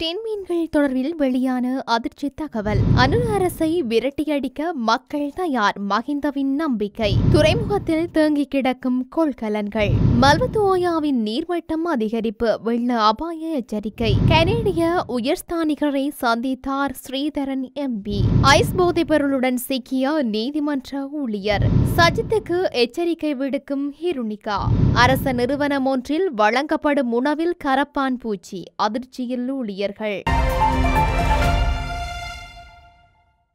Ten மீன்கள் தொடர்பில் வெளியான அதிர்ச்சி தகவல். அனுர அரசை விரட்டியடிக்க மக்கள் தயார், மஹிந்தவின் நம்பிக்கை. துறைமுகத்தில் தேங்கி கிடக்கும் கொள்கலன்கள். மல்வத்தோயாவின் நீர்மட்டம் அதிகரிப்பு, வெள்ள அபாய எச்சரிக்கை. கனேடிய உயர்ஸ்தானிகரை சந்தித்தார் ஸ்ரீதரன் எம்பி. ஐஸ் போதைப் பொருளுடன் சிக்கிய நீதிமன்ற ஊழியர். சஜித்துக்கு எச்சரிக்கை விடுக்கும் ஹிருணிகா. அரச நிறுவனம் ஒன்றில் வழங்கப்படும் உணவில் கரப்பான் பூச்சி, அதிர்ச்சியில் ஊழியர்கள்.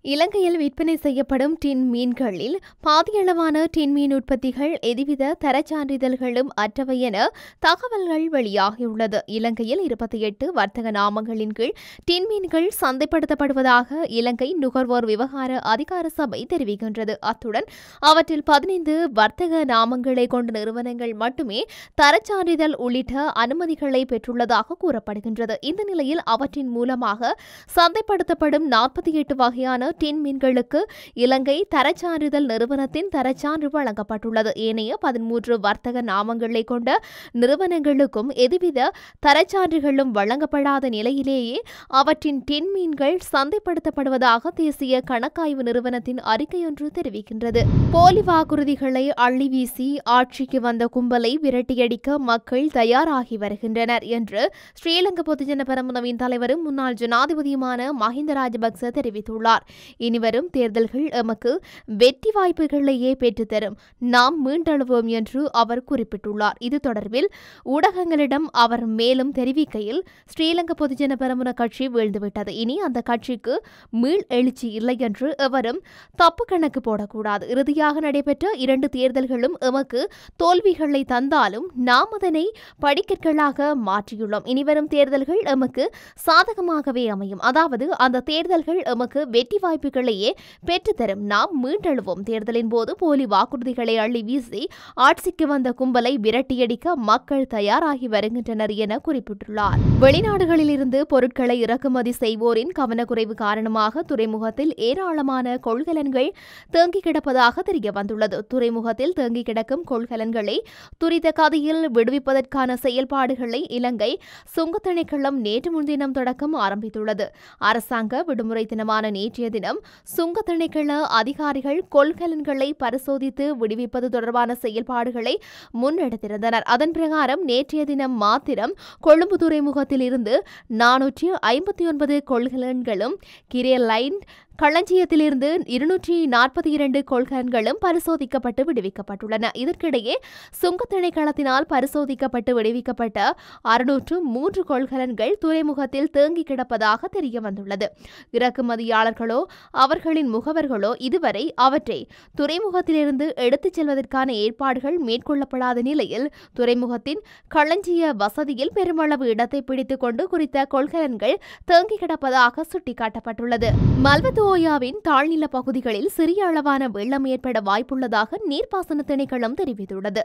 இலங்கையில் விற்பனை செய்யப்படும் டின் மீன்களில் பாதியளவான டின் மீன் உற்பத்திகள் எதுவித தரச்சான்றிதழ்களும் அற்றவை என தகவல்கள் வெளியாகியுள்ளது. இலங்கையில் 28 வர்த்தக நாமங்களின் கீழ் டின் மீன்கள் சந்தைப்படுத்தப்படுவதாக இலங்கை நுகர்வோர் விவகார அதிகார சபை தெரிவிக்கின்றது. அத்துடன் அவற்றில் 15 வர்த்தக நாமங்களை கொண்ட நிறுவனங்கள் மட்டுமே தரச்சான்றிதழ் உள்ளிட்ட அனுமதிகளை பெற்றுள்ளதாக கூறப்படுகின்றது. இந்த நிலையில் அவற்றின் மூலமாக சந்தைப்படுத்தப்படும் 48 வகையான டின் மீன்களுக்கு இலங்கை தரச்சான்றிதழ் நிறுவனத்தின் தரச்சான்று வழங்கப்பட்டுள்ளது. ஏனைய 13 வர்த்தக நாமங்களை கொண்ட நிறுவனங்களுக்கும் எதுவித தரச்சான்றுகளும் வழங்கப்படாத நிலையிலேயே அவற்றின் டின் மீன்கள் சந்தைப்படுத்தப்படுவதாக தேசிய கணக்காய்வு நிறுவனத்தின் அறிக்கையொன்று தெரிவிக்கின்றது. போலி வாக்குறுதிகளை அள்ளி வீசி ஆட்சிக்கு வந்த கும்பலை விரட்டியடிக்க மக்கள் தயாராகி வருகின்றனர் என்று ஸ்ரீலங்கா பொதுஜன பெரமுனவின் தலைவரும் முன்னாள் ஜனாதிபதியுமான மஹிந்த ராஜபக்ச தெரிவித்துள்ளார். இனிவரும் தேர்தல்கள் எமக்கு வெற்றி வாய்ப்புகளையே பெற்றுத்தரும், நாம் மீண்டெழுவோம் என்று அவர் குறிப்பிட்டுள்ளார். இது தொடர்பில் ஊடகங்களிடம் அவர் மேலும் தெரிவிக்கையில், ஸ்ரீலங்கா பொதுஜன பெரமுன கட்சி வீழ்ந்துவிட்டது, இனி அந்த கட்சிக்கு மீள் எழுச்சி இல்லை என்று எவரும் தப்பு கணக்கு போடக்கூடாது. இறுதியாக நடைபெற்ற 2 தேர்தல்களும் எமக்கு தோல்விகளை தந்தாலும் நாம் அதனை படிக்கற்களாக மாற்றியுள்ளோம். இனிவரும் தேர்தல்கள் எமக்கு சாதகமாகவே அமையும். அதாவது அந்த தேர்தல்கள் எமக்கு வெற்றி வாய்ப்புகளையே பெற்றுத்தரும், நாம் மீண்டெழுவோம். தேர்தலின் போது போலி வாக்குறுதிகளை அள்ளி வீசி ஆட்சிக்கு வந்த கும்பலை விரட்டியடிக்க மக்கள் தயாராகி வருகின்றனர் என குறிப்பிட்டுள்ளார். வெளிநாடுகளில் இருந்து பொருட்களை இறக்குமதி செய்வோரின் கவனக்குறைவு காரணமாக துறைமுகத்தில் ஏராளமான கொள்கலன்கள் தேங்கி கிடப்பதாக தெரிய வந்துள்ளது. துறைமுகத்தில் தேங்கி கிடக்கும் கொள்கலன்களை துரித கதியில் விடுவிப்பதற்கான செயல்பாடுகளை இலங்கை சுங்க திணைக்களம் நேற்று முன்தினம் தொடக்கம் ஆரம்பித்துள்ளது. அரசாங்க விடுமுறை தினமான நேற்றைய தினம் சுங்க திணைக்கள அதிகாரிகள் கொள்கலன்களை பரிசோதித்து விடுவிப்பது தொடர்பான செயல்பாடுகளை முன்னெடுத்திருந்தனர். அதன் பிரகாரம் நேற்றைய தினம் மாத்திரம் கொழும்பு துறைமுகத்தில் இருந்து 459 கொள்கலன்களும், கிரேல் லைன் களஞ்சியத்திலிருந்து 242 கொள்கலன்களும் பரிசோதிக்கப்பட்டு விடுவிக்கப்பட்டுள்ளன. இதற்கிடையே சுங்க திணைக்களத்தினால் பரிசோதிக்கப்பட்டு விடுவிக்கப்பட்ட 603 கொள்கலன்கள் துறைமுகத்தில் தேங்கி கிடப்பதாக தெரிய வந்துள்ளது. இறக்குமதியாளர்களோ அவர்களின் முகவர்களோ இதுவரை அவற்றை துறைமுகத்திலிருந்து எடுத்துச் செல்வதற்கான ஏற்பாடுகள் மேற்கொள்ளப்படாத நிலையில் துறைமுகத்தின் களஞ்சிய வசதியில் பெருமளவு இடத்தை பிடித்துக் கொண்டு குறித்த கொள்கலன்கள் தேங்கி கிடப்பதாக சுட்டிக்காட்டப்பட்டுள்ளது. மல்வத்தோயாவின் தாழ்நில பகுதிகளில் சிறிய அளவான வெள்ளம் ஏற்பட வாய்ப்புள்ளதாக நீர்ப்பாசன திணைக்களம் தெரிவித்துள்ளது.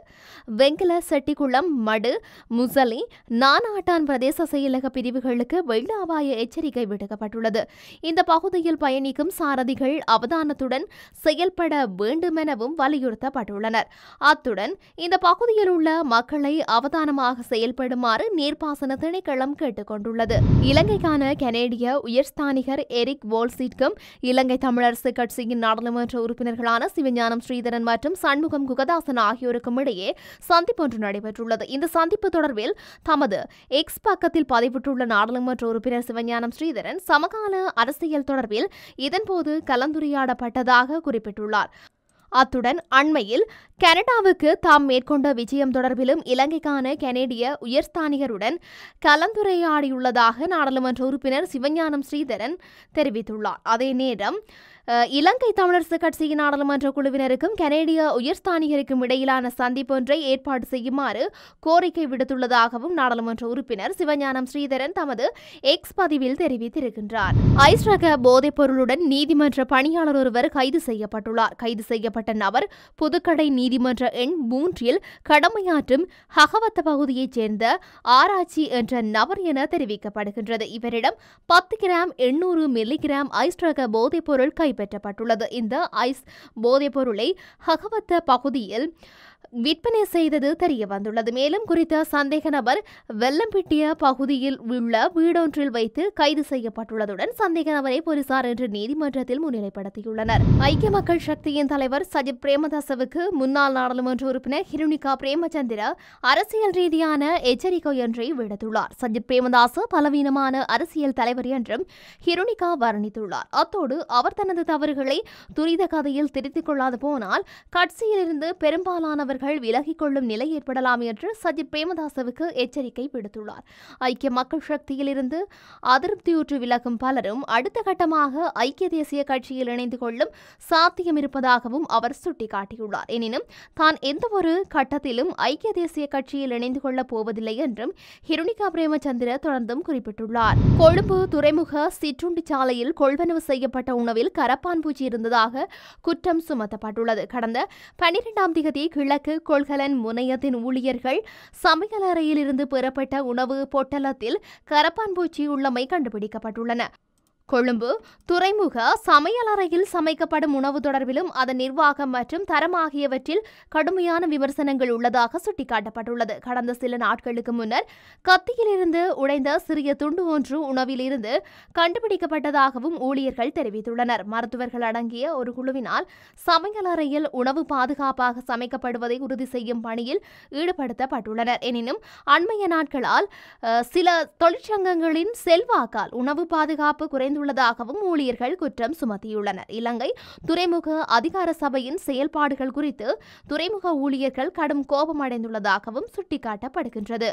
வெங்கல செட்டிக்குளம், மடு, முசலி, நானாட்டான் பிரதேச செயலக பிரிவுகளுக்கு வெள்ள அபாய எச்சரிக்கை விடுக்கப்பட்டுள்ளது. இந்த பகுதியில் பயணிக்கும் சாரதிகள் அவதானத்துடன் செயல்பட வேண்டுமெனவும் வலியுறுத்தப்பட்டுள்ளனர். அத்துடன் இந்த பகுதியில் உள்ள மக்களை அவதானமாக செயல்படுமாறு நீர்ப்பாசன திணைக்களம் கேட்டுக் கொண்டுள்ளது. இலங்கைக்கான கனேடிய உயர்ஸ்தானிகர் எரிக் வோல்சிட்கும் இலங்கை தமிழரசு கட்சியின் நாடாளுமன்ற உறுப்பினர்களான சிவஞானம் ஸ்ரீதரன் மற்றும் சண்முகம் குகதாசன் ஆகியோருக்கும் இடையே சந்திப்பு ஒன்று நடைபெற்றுள்ளது. இந்த சந்திப்பு தொடர்பில் தமது எக்ஸ் பக்கத்தில் பதிவிட்டுள்ள நாடாளுமன்ற உறுப்பினர் சிவஞானம் ஸ்ரீதரன் சமகால அரசியல் தொடர்பில் இதன்போது கலந்துரையாடப்பட்டதாக குறிப்பிட்டுள்ளார். அத்துடன் அண்மையில் கனடாவுக்கு தாம் மேற்கொண்ட விஜயம் தொடர்பிலும் இலங்கைக்கான கனேடிய உயர்ஸ்தானிகருடன் கலந்துரையாடியுள்ளதாக நாடாளுமன்ற உறுப்பினர் சிவஞானம் ஸ்ரீதரன் தெரிவித்துள்ளார். அதே நேரம் இலங்கை தமிழரசு கட்சியின் நாடாளுமன்ற குழுவினருக்கும் கனேடிய உயர்ஸ்தானிகருக்கும் இடையிலான சந்திப்பொன்றை ஏற்பாடு செய்யுமாறு கோரிக்கை விடுத்துள்ளதாகவும் நாடாளுமன்ற உறுப்பினர் சிவஞானம் ஸ்ரீதரன் தமது எக்ஸ் பதிவில் தெரிவித்திருக்கின்றார். ஐஸ் ரக போதைப் பொருளுடன் நீதிமன்ற பணியாளர் ஒருவர் கைது செய்யப்பட்டுள்ளார். கைது செய்யப்பட்ட நபர் புதுக்கடை நீதிமன்ற எண் 3 கடமையாற்றும் ஹகவத்த பகுதியைச் சேர்ந்த ஆராய்ச்சி என்ற நபர் என தெரிவிக்கப்படுகின்றது. இவரிடம் 10 கிராம் 800 மில்லிகிராம் ஐஸ் ரக போதைப் பொருள் கைப்பற்றப்பட்டுள்ளது. இந்த ஐஸ் போதைப் பொருளை ஹகவத்த பகுதியில் விற்பனை செய்தது தெரிய வந்துள்ளது. மேலும் குறித்த சந்தேக நபர் வெள்ளம்பிட்டிய பகுதியில் உள்ள வீடொன்றில் வைத்து கைது செய்யப்பட்டுள்ளதுடன் சந்தேக நபரை போலீசார் இன்று நீதிமன்றத்தில் முன்னிலைப்படுத்தியுள்ளனர். ஐக்கிய மக்கள் சக்தியின் தலைவர் சஜித் பிரேமதாசவுக்கு முன்னாள் நாடாளுமன்ற உறுப்பினர் ஹிருணிகா பிரேமச்சந்திர அரசியல் ரீதியான எச்சரிக்கை ஒன்றை விடுத்துள்ளார். சஜித் பிரேமதாச பலவீனமான அரசியல் தலைவர் என்றும் ஹிருணிகா வர்ணித்துள்ளார். அத்தோடு அவர் தனது தவறுகளை துரித கதையில் திருத்திக் கொள்ளாது போனால் கட்சியிலிருந்து பெரும்பாலானவர்கள் விலகிக் கொள்ளும் நிலை ஏற்படலாம் என்று சஜித் பிரேமதாசவுக்கு எச்சரிக்கை விடுத்துள்ளார். ஐக்கிய மக்கள் சக்தியில் இருந்து அதிருப்தியுற்று விலகும் பலரும் அடுத்த கட்டமாக ஐக்கிய தேசிய கட்சியில் இணைந்து கொள்ளும் சாத்தியம் இருப்பதாகவும் அவர் சுட்டிக்காட்டியுள்ளார். எனினும் தான் எந்தவொரு கட்டத்திலும் ஐக்கிய தேசிய கட்சியில் இணைந்து கொள்ளப் போவதில்லை என்றும் ஹிருணிகா பிரேமச்சந்திர தொடர்ந்தும் குறிப்பிட்டுள்ளார். கொழும்பு துறைமுக சிற்றுண்டி சாலையில் கொள்வனவு செய்யப்பட்ட உணவில் கரப்பான் பூச்சி இருந்ததாக குற்றம் சுமத்தப்பட்டுள்ளது. கடந்த 12ஆம் தேதி கிழக்கு கொள்கலன் முனையத்தின் ஊழியர்கள் சமையலறையில் இருந்து பெறப்பட்ட உணவு பொட்டலத்தில் கரப்பான் பூச்சி உள்ளமை கண்டுபிடிக்கப்பட்டுள்ளன. கொழும்பு துறைமுக சமையலறையில் சமைக்கப்படும் உணவு தொடர்பிலும் அதன் நிர்வாகம் மற்றும் தரம் ஆகியவற்றில் கடுமையான விமர்சனங்கள் உள்ளதாக சுட்டிக்காட்டப்பட்டுள்ளது. கடந்த சில நாட்களுக்கு முன்னர் கத்தியிலிருந்து உடைந்த சிறிய துண்டு ஒன்று உணவில் இருந்து கண்டுபிடிக்கப்பட்டதாகவும் ஊழியர்கள் தெரிவித்துள்ளனர். மருத்துவர்கள் அடங்கிய ஒரு குழுவினால் சமையலறையில் உணவு பாதுகாப்பாக சமைக்கப்படுவதை உறுதி செய்யும் பணியில் ஈடுபடுத்தப்பட்டுள்ளனர். எனினும் அண்மைய நாட்களால் சில தொழிற்சங்கங்களின் செல்வாக்கால் உணவு பாதுகாப்பு குறைந்து உள்ளதாகவும் ஊழியர்கள் குற்றம் சுமத்தியுள்ளனர். இலங்கை துறைமுக அதிகார சபையின் செயல்பாடுகள் குறித்து துறைமுக ஊழியர்கள் கடும் கோபமடைந்துள்ளதாகவும் சுட்டிக்காட்டப்படுகின்றது.